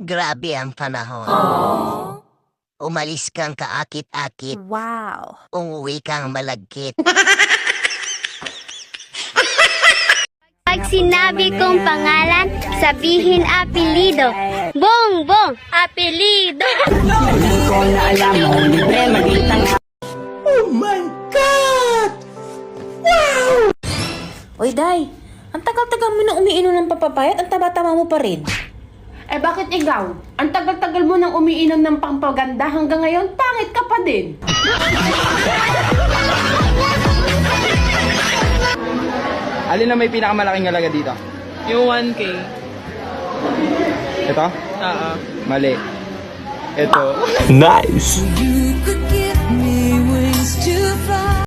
Grabe ang panahon. Umalis kang kaakit-akit, Wow. umuwi kang malagkit. Pag sinabi kong pangalan, sabihin apelido. Bongbong, apelido. Oy, Day, ang tagal-tagal mo nang umiinom ng papapayat, ang taba-taba mo pa rin. Eh bakit ikaw? Ang tagal-tagal mo nang umiinom ng pampaganda hanggang ngayon, pangit ka pa din. Alin na may pinakamalaking halaga dito? Yung 1K. Ito? Oo. Mali. Ito. Nice. You could give me wings to